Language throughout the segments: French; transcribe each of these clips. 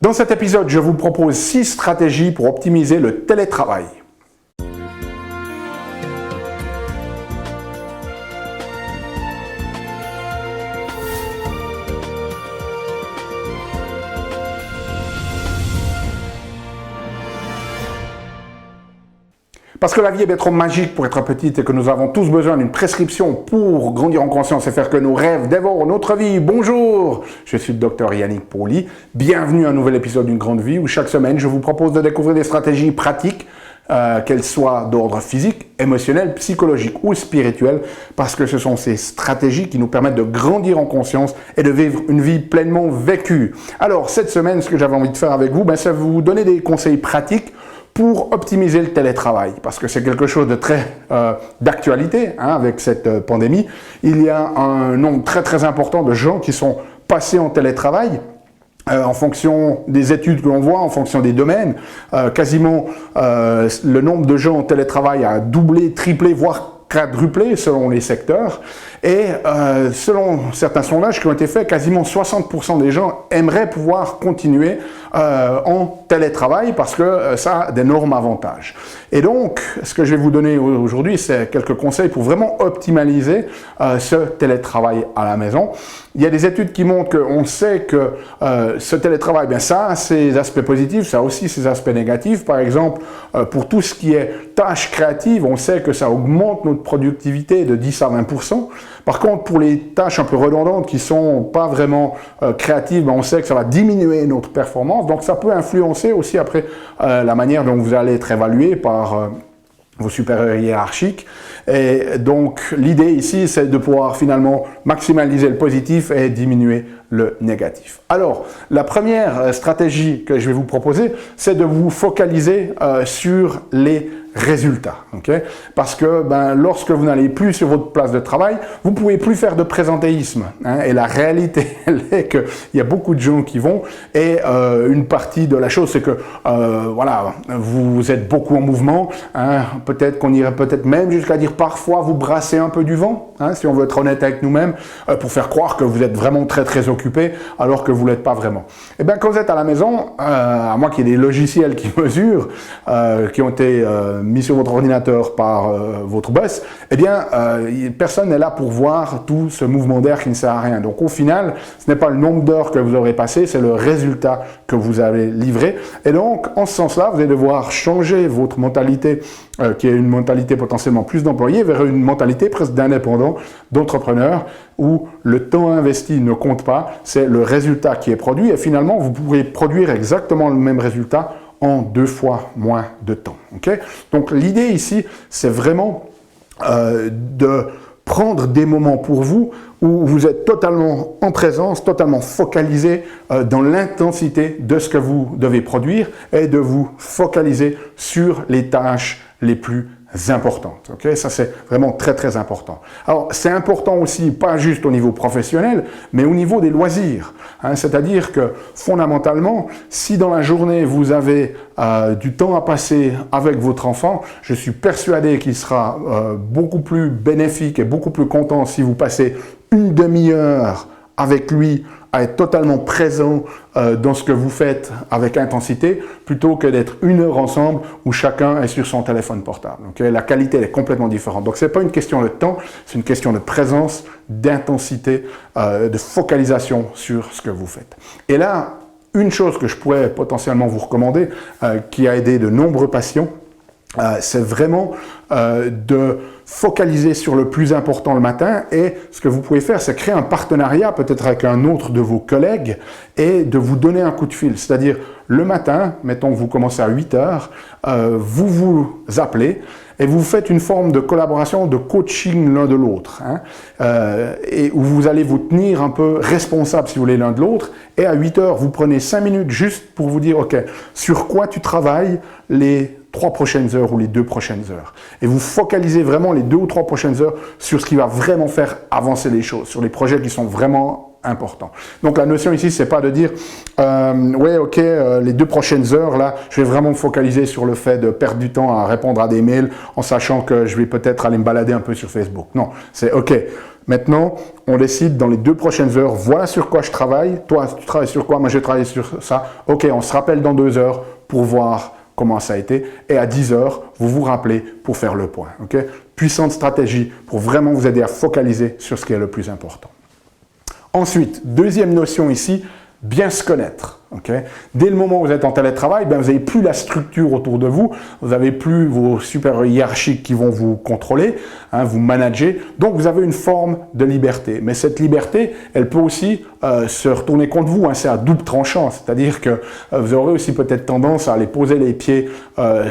Dans cet épisode, je vous propose 6 stratégies pour optimiser le télétravail. Parce que la vie est bien trop magique pour être petite et que nous avons tous besoin d'une prescription pour grandir en conscience et faire que nos rêves dévorent notre vie. Bonjour, je suis le docteur Yannick Pauly. Bienvenue à un nouvel épisode d'une grande vie où chaque semaine je vous propose de découvrir des stratégies pratiques, qu'elles soient d'ordre physique, émotionnel, psychologique ou spirituel, parce que ce sont ces stratégies qui nous permettent de grandir en conscience et de vivre une vie pleinement vécue. Alors cette semaine, ce que j'avais envie de faire avec vous, c'est vous donner des conseils pratiques pour optimiser le télétravail, parce que c'est quelque chose de très d'actualité avec cette pandémie. Il y a un nombre très important de gens qui sont passés en télétravail en fonction des études que l'on voit, en fonction des domaines. Quasiment le nombre de gens en télétravail a doublé, triplé, voire quadruplé selon les secteurs. Et selon certains sondages qui ont été faits, quasiment 60% des gens aimeraient pouvoir continuer en télétravail parce que ça a d'énormes avantages. Et donc, ce que je vais vous donner aujourd'hui, c'est quelques conseils pour vraiment optimaliser ce télétravail à la maison. Il y a des études qui montrent qu'on sait que ce télétravail, ça a ses aspects positifs, ça a aussi ses aspects négatifs. Par exemple, pour tout ce qui est tâches créatives, on sait que ça augmente notre productivité de 10 à 20%. Par contre, pour les tâches un peu redondantes qui ne sont pas vraiment créatives, on sait que ça va diminuer notre performance. Donc, ça peut influencer aussi après la manière dont vous allez être évalué par vos supérieurs hiérarchiques. Et donc, l'idée ici, c'est de pouvoir finalement maximaliser le positif et diminuer le négatif. Alors, la première stratégie que je vais vous proposer, c'est de vous focaliser sur les résultats. Okay? Parce que lorsque vous n'allez plus sur votre place de travail, vous ne pouvez plus faire de présentéisme. Et la réalité, elle est qu'il y a beaucoup de gens qui vont. Et une partie de la chose, c'est que vous êtes beaucoup en mouvement. Peut-être qu'on irait même jusqu'à dire parfois vous brassez un peu du vent, si on veut être honnête avec nous-mêmes, pour faire croire que vous êtes vraiment très occupé, alors que vous ne l'êtes pas vraiment. Et bien, quand vous êtes à la maison, à moins qu'il y ait des logiciels qui mesurent, qui ont été mis sur votre ordinateur par votre boss, personne n'est là pour voir tout ce mouvement d'air qui ne sert à rien. Donc au final, ce n'est pas le nombre d'heures que vous aurez passé, c'est le résultat que vous avez livré. Et donc, en ce sens-là, vous allez devoir changer votre mentalité, qui est une mentalité potentiellement plus d'employé, vers une mentalité presque d'indépendant, d'entrepreneur, où le temps investi ne compte pas, c'est le résultat qui est produit. Et finalement, vous pourrez produire exactement le même résultat en 2 fois moins de temps. Okay? Donc l'idée ici, c'est vraiment de prendre des moments pour vous où vous êtes totalement en présence, totalement focalisé dans l'intensité de ce que vous devez produire et de vous focaliser sur les tâches les plus importantes. Okay? Ça, c'est vraiment très important. Alors, c'est important aussi, pas juste au niveau professionnel, mais au niveau des loisirs. C'est-à-dire que, fondamentalement, si dans la journée, vous avez du temps à passer avec votre enfant, je suis persuadé qu'il sera beaucoup plus bénéfique et beaucoup plus content si vous passez une demi-heure avec lui à être totalement présent dans ce que vous faites avec intensité, plutôt que d'être 1 heure ensemble où chacun est sur son téléphone portable. Okay? La qualité elle est complètement différente. Donc, ce n'est pas une question de temps, c'est une question de présence, d'intensité, de focalisation sur ce que vous faites. Et là, une chose que je pourrais potentiellement vous recommander, qui a aidé de nombreux patients, c'est vraiment de focaliser sur le plus important le matin, et ce que vous pouvez faire, c'est créer un partenariat peut-être avec un autre de vos collègues et de vous donner un coup de fil. C'est-à-dire le matin, mettons que vous commencez à 8 heures, vous vous appelez et vous faites une forme de collaboration, de coaching l'un de l'autre, et où vous allez vous tenir un peu responsable, si vous voulez, l'un de l'autre, et à 8 heures, vous prenez 5 minutes juste pour vous dire, ok, sur quoi tu travailles les 3 prochaines heures ou les 2 prochaines heures. Et vous focalisez vraiment les 2 ou 3 prochaines heures sur ce qui va vraiment faire avancer les choses, sur les projets qui sont vraiment important. Donc la notion ici, c'est pas de dire ouais, ok, les 2 prochaines heures là, je vais vraiment me focaliser sur le fait de perdre du temps à répondre à des mails en sachant que je vais peut-être aller me balader un peu sur Facebook. Non, c'est ok. Maintenant, on décide dans les 2 prochaines heures, voilà sur quoi je travaille. Toi, tu travailles sur quoi? Moi, je travaille sur ça. Ok, on se rappelle dans 2 heures pour voir comment ça a été. Et à 10 heures, vous vous rappelez pour faire le point. Okay? Puissante stratégie pour vraiment vous aider à focaliser sur ce qui est le plus important. Ensuite, deuxième notion ici, bien se connaître. Okay? Dès le moment où vous êtes en télétravail, ben, vous n'avez plus la structure autour de vous, vous n'avez plus vos supérieurs hiérarchiques qui vont vous contrôler, hein, vous manager, donc vous avez une forme de liberté. Mais cette liberté, elle peut aussi se retourner contre vous, hein, c'est à double tranchant, c'est-à-dire que vous aurez aussi peut-être tendance à aller poser les pieds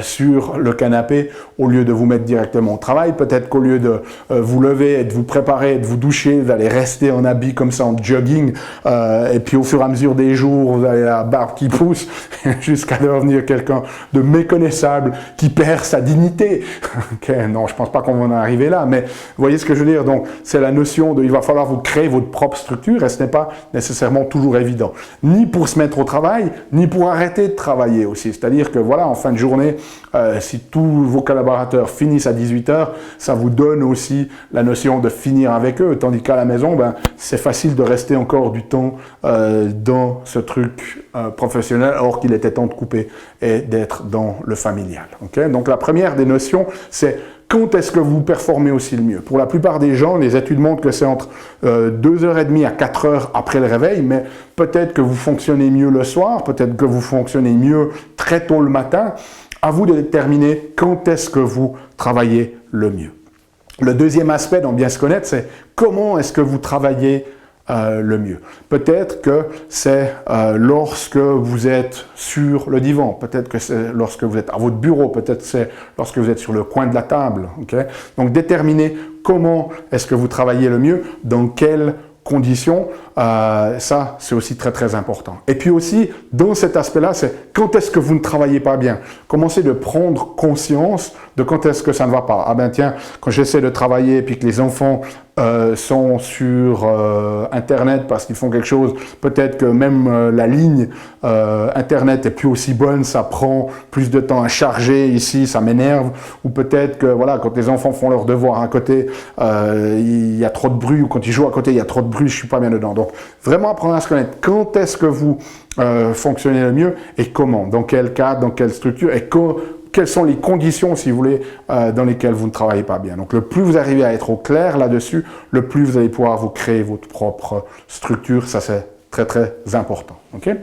sur le canapé au lieu de vous mettre directement au travail, peut-être qu'au lieu de vous lever et de vous préparer et de vous doucher, vous allez rester en habit comme ça, en jogging, et puis au fur et à mesure des jours, vous allez la barbe qui pousse jusqu'à devenir quelqu'un de méconnaissable qui perd sa dignité. Okay, non, je pense pas qu'on va en arriver là, mais vous voyez ce que je veux dire. Donc, c'est la notion de il va falloir vous créer votre propre structure et ce n'est pas nécessairement toujours évident. Ni pour se mettre au travail, ni pour arrêter de travailler aussi. C'est-à-dire que voilà, en fin de journée, si tous vos collaborateurs finissent à 18h, ça vous donne aussi la notion de finir avec eux, tandis qu'à la maison, ben, c'est facile de rester encore du temps dans ce truc professionnel, alors qu'il était temps de couper et d'être dans le familial. Okay? Donc la première des notions, c'est quand est-ce que vous performez aussi le mieux? Pour la plupart des gens, les études montrent que c'est entre 2h30 à 4h après le réveil, mais peut-être que vous fonctionnez mieux le soir, peut-être que vous fonctionnez mieux très tôt le matin. À vous de déterminer quand est-ce que vous travaillez le mieux. Le deuxième aspect dans bien se connaître, c'est comment est-ce que vous travaillez le mieux. Peut-être que c'est lorsque vous êtes sur le divan, peut-être que c'est lorsque vous êtes à votre bureau, peut-être que c'est lorsque vous êtes sur le coin de la table. Okay? Donc déterminer comment est-ce que vous travaillez le mieux, dans quelles conditions, ça c'est aussi très très important. Et puis aussi, dans cet aspect-là, c'est quand est-ce que vous ne travaillez pas bien. Commencez de prendre conscience de quand est-ce que ça ne va pas. Ah ben tiens, quand j'essaie de travailler et puis que les enfants sont sur Internet parce qu'ils font quelque chose, peut-être que même la ligne Internet est plus aussi bonne, ça prend plus de temps à charger ici, ça m'énerve, ou peut-être que voilà, quand les enfants font leurs devoirs à côté, il y a trop de bruit, ou quand ils jouent à côté, il y a trop de bruit, je suis pas bien dedans. Donc vraiment apprendre à se connaître. Quand est-ce que vous fonctionnez le mieux et comment, dans quel cadre, dans quelle structure et quelles sont les conditions, si vous voulez, dans lesquelles vous ne travaillez pas bien. Donc, le plus vous arrivez à être au clair là-dessus, le plus vous allez pouvoir vous créer votre propre structure. Ça, c'est très, très important. Okay?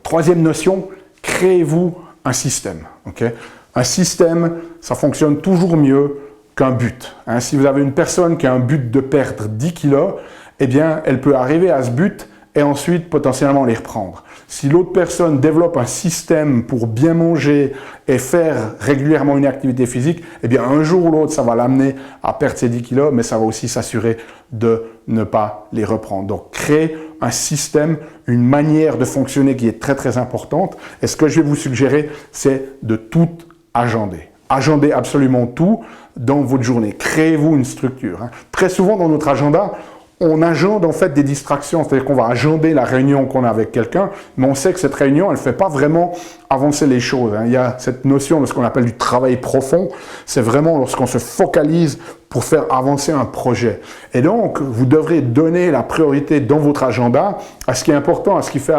Troisième notion, créez-vous un système. Okay? Un système, ça fonctionne toujours mieux qu'un but. Hein? Si vous avez une personne qui a un but de perdre 10 kilos, eh bien, elle peut arriver à ce but et ensuite potentiellement les reprendre. Si l'autre personne développe un système pour bien manger et faire régulièrement une activité physique, eh bien un jour ou l'autre, ça va l'amener à perdre ses 10 kilos, mais ça va aussi s'assurer de ne pas les reprendre. Donc, créer un système, une manière de fonctionner qui est très très importante. Et ce que je vais vous suggérer, c'est de tout agender. Agendez absolument tout dans votre journée. Créez-vous une structure. Hein. Très souvent dans notre agenda, on agende en fait des distractions, c'est-à-dire qu'on va agender la réunion qu'on a avec quelqu'un, mais on sait que cette réunion, elle ne fait pas vraiment avancer les choses. Hein. Il y a cette notion de ce qu'on appelle du travail profond, c'est vraiment lorsqu'on se focalise pour faire avancer un projet. Et donc, vous devrez donner la priorité dans votre agenda à ce qui est important, à ce qui fait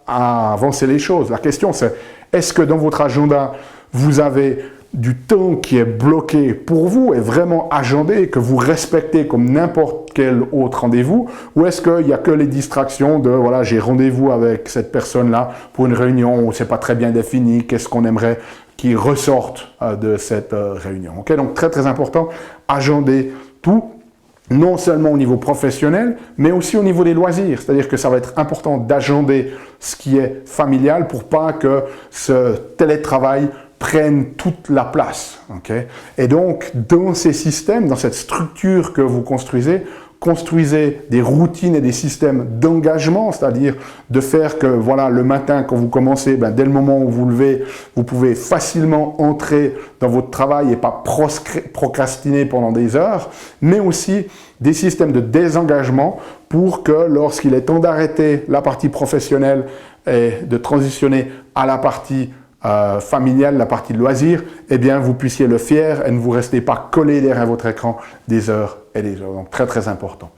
avancer les choses. La question c'est, est-ce que dans votre agenda, vous avez du temps qui est bloqué pour vous et vraiment agendé, que vous respectez comme n'importe quel autre rendez-vous, ou est-ce qu'il n'y a que les distractions de voilà, j'ai rendez-vous avec cette personne-là pour une réunion où c'est pas très bien défini, qu'est-ce qu'on aimerait qui ressorte de cette réunion. Okay? Donc très très important, agender tout, non seulement au niveau professionnel, mais aussi au niveau des loisirs. C'est-à-dire que ça va être important d'agender ce qui est familial pour pas que ce télétravail prennent toute la place. Okay? Et donc, dans ces systèmes, dans cette structure que vous construisez, construisez des routines et des systèmes d'engagement, c'est-à-dire de faire que voilà, le matin, quand vous commencez, dès le moment où vous levez, vous pouvez facilement entrer dans votre travail et pas procrastiner pendant des heures, mais aussi des systèmes de désengagement pour que lorsqu'il est temps d'arrêter la partie professionnelle et de transitionner à la partie familiale, la partie de loisirs, eh bien, vous puissiez le faire et ne vous restez pas collé derrière votre écran des heures et des heures. Donc, très, très important.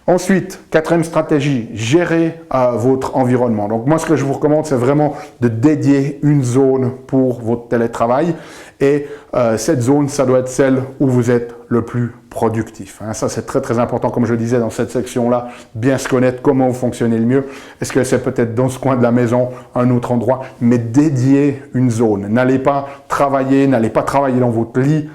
Ensuite, quatrième stratégie, gérer votre environnement. Donc, moi, ce que je vous recommande, c'est vraiment de dédier une zone pour votre télétravail. Et cette zone, ça doit être celle où vous êtes le plus productif. Hein. Ça, c'est très, très important, comme je le disais dans cette section-là, bien se connaître, comment vous fonctionnez le mieux. Est-ce que c'est peut-être dans ce coin de la maison, un autre endroit, mais dédiez une zone. N'allez pas travailler dans votre lit,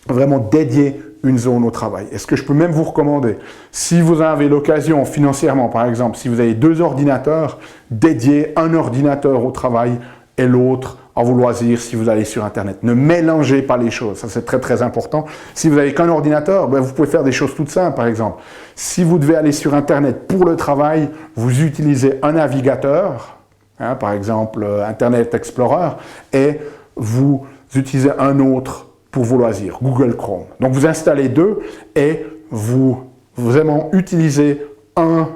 vraiment dédiez une zone au travail. Est-ce que je peux même vous recommander, si vous avez l'occasion financièrement, par exemple, si vous avez 2 ordinateurs, dédiez un ordinateur au travail et l'autre à vos loisirs si vous allez sur Internet. Ne mélangez pas les choses, ça c'est très très important. Si vous n'avez qu'un ordinateur, vous pouvez faire des choses toutes simples, par exemple. Si vous devez aller sur Internet pour le travail, vous utilisez un navigateur, hein, par exemple Internet Explorer, et vous utilisez un autre pour vos loisirs, Google Chrome. Donc vous installez 2 et vous vraiment utilisez un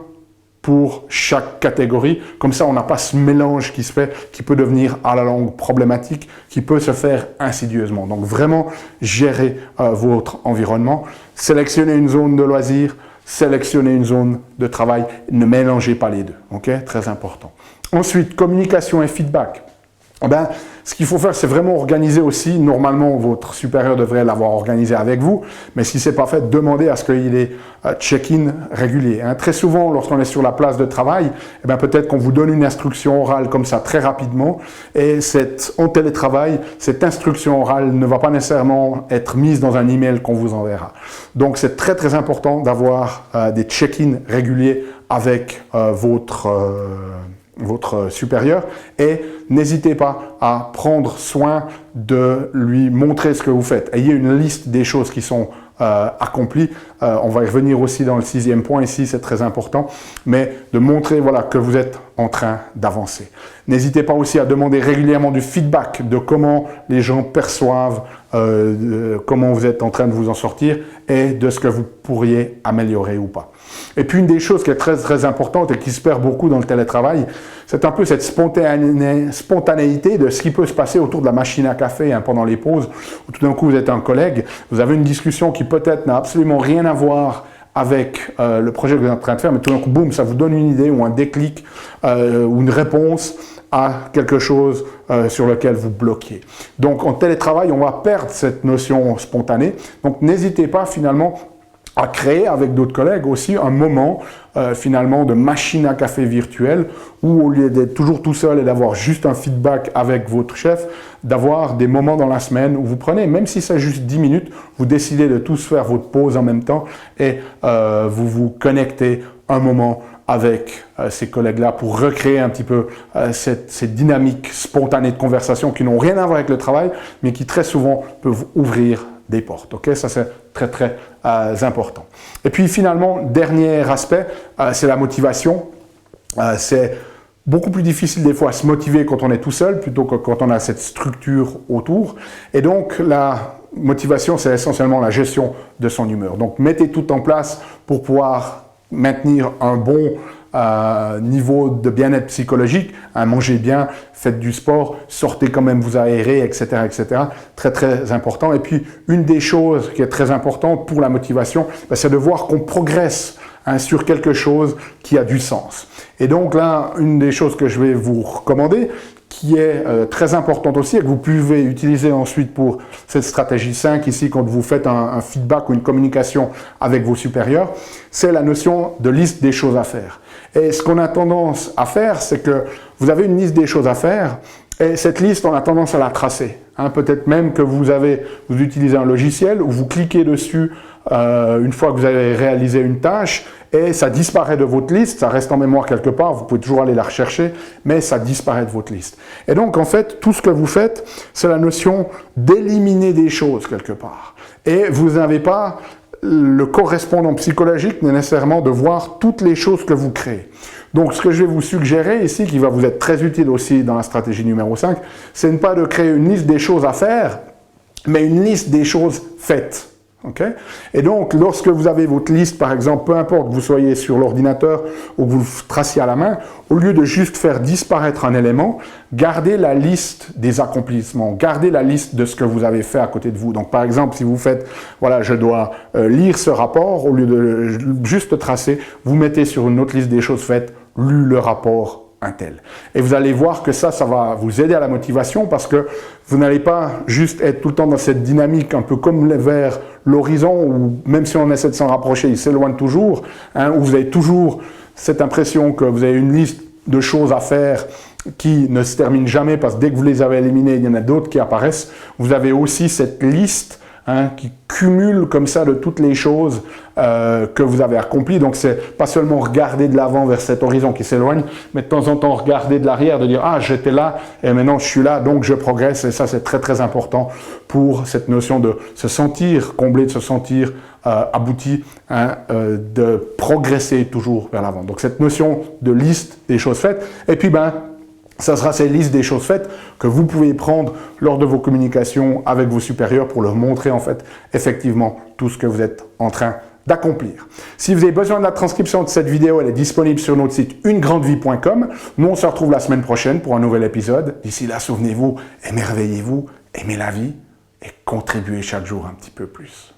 pour chaque catégorie. Comme ça, on n'a pas ce mélange qui se fait, qui peut devenir à la longue problématique, qui peut se faire insidieusement. Donc vraiment, gérez votre environnement. Sélectionnez une zone de loisirs, sélectionnez une zone de travail. Ne mélangez pas les deux. Ok, très important. Ensuite, communication et feedback. Ce qu'il faut faire, c'est vraiment organiser aussi. Normalement, votre supérieur devrait l'avoir organisé avec vous, mais si ce n'est pas fait, demandez à ce qu'il ait check-in régulier. Hein. Très souvent, lorsqu'on est sur la place de travail, peut-être qu'on vous donne une instruction orale comme ça très rapidement, et en télétravail, cette instruction orale ne va pas nécessairement être mise dans un email qu'on vous enverra. Donc, c'est très très important d'avoir des check-in réguliers avec votre supérieur, et n'hésitez pas à prendre soin de lui montrer ce que vous faites. Ayez une liste des choses qui sont accomplies. On va y revenir aussi dans le 6e point ici, c'est très important, mais de montrer que vous êtes en train d'avancer. N'hésitez pas aussi à demander régulièrement du feedback de comment les gens perçoivent, comment vous êtes en train de vous en sortir et de ce que vous pourriez améliorer ou pas. Et puis une des choses qui est très très importante et qui se perd beaucoup dans le télétravail, c'est un peu cette spontanéité de ce qui peut se passer autour de la machine à café pendant les pauses, où tout d'un coup vous êtes un collègue, vous avez une discussion qui peut-être n'a absolument rien à voir avec le projet que vous êtes en train de faire, mais tout d'un coup, boum, ça vous donne une idée ou un déclic ou une réponse à quelque chose sur lequel vous bloquez. Donc en télétravail, on va perdre cette notion spontanée. Donc n'hésitez pas finalement à créer avec d'autres collègues aussi un moment finalement de machine à café virtuelle où au lieu d'être toujours tout seul et d'avoir juste un feedback avec votre chef, d'avoir des moments dans la semaine où vous prenez, même si c'est juste 10 minutes, vous décidez de tous faire votre pause en même temps et vous vous connectez un moment avec ces collègues-là pour recréer un petit peu cette dynamique spontanée de conversation qui n'ont rien à voir avec le travail, mais qui très souvent peuvent ouvrir des portes. Okay? Ça, c'est très, très important. Et puis, finalement, dernier aspect, c'est la motivation. C'est beaucoup plus difficile des fois à se motiver quand on est tout seul plutôt que quand on a cette structure autour. Et donc, la motivation, c'est essentiellement la gestion de son humeur. Donc, mettez tout en place pour pouvoir maintenir un bon niveau de bien-être psychologique, mangez bien, faites du sport, sortez quand même vous aérer, etc., etc. Très, très important. Et puis, une des choses qui est très importante pour la motivation, c'est de voir qu'on progresse sur quelque chose qui a du sens. Et donc là, une des choses que je vais vous recommander, qui est très importante aussi et que vous pouvez utiliser ensuite pour cette stratégie 5 ici quand vous faites un feedback ou une communication avec vos supérieurs, c'est la notion de liste des choses à faire. Et ce qu'on a tendance à faire, c'est que vous avez une liste des choses à faire et cette liste, on a tendance à la tracer. Peut-être même que vous utilisez un logiciel où vous cliquez dessus une fois que vous avez réalisé une tâche et ça disparaît de votre liste, ça reste en mémoire quelque part, vous pouvez toujours aller la rechercher, mais ça disparaît de votre liste. Et donc, en fait, tout ce que vous faites, c'est la notion d'éliminer des choses quelque part. Et vous n'avez pas le correspondant psychologique n'est nécessairement de voir toutes les choses que vous créez. Donc, ce que je vais vous suggérer ici, qui va vous être très utile aussi dans la stratégie numéro 5, c'est pas de créer une liste des choses à faire, mais une liste des choses faites. Okay? Et donc, lorsque vous avez votre liste, par exemple, peu importe que vous soyez sur l'ordinateur ou que vous le traciez à la main, au lieu de juste faire disparaître un élément, gardez la liste des accomplissements, gardez la liste de ce que vous avez fait à côté de vous. Donc, par exemple, si vous faites, voilà, je dois lire ce rapport, au lieu de juste tracer, vous mettez sur une autre liste des choses faites, lu le rapport un tel. Et vous allez voir que ça va vous aider à la motivation parce que vous n'allez pas juste être tout le temps dans cette dynamique un peu comme vers l'horizon où même si on essaie de s'en rapprocher, il s'éloigne toujours, hein, où vous avez toujours cette impression que vous avez une liste de choses à faire qui ne se termine jamais parce que dès que vous les avez éliminées, il y en a d'autres qui apparaissent. Vous avez aussi cette liste qui cumule comme ça de toutes les choses que vous avez accomplies. Donc, c'est pas seulement regarder de l'avant vers cet horizon qui s'éloigne, mais de temps en temps regarder de l'arrière, de dire « Ah, j'étais là et maintenant je suis là, donc je progresse. » Et ça, c'est très, très important pour cette notion de se sentir comblé, de se sentir abouti, de progresser toujours vers l'avant. Donc, cette notion de liste des choses faites. Et puis, ça sera ces listes des choses faites que vous pouvez prendre lors de vos communications avec vos supérieurs pour leur montrer en fait effectivement tout ce que vous êtes en train d'accomplir. Si vous avez besoin de la transcription de cette vidéo, elle est disponible sur notre site unegrandevie.com. Nous, on se retrouve la semaine prochaine pour un nouvel épisode. D'ici là, souvenez-vous, émerveillez-vous, aimez la vie et contribuez chaque jour un petit peu plus.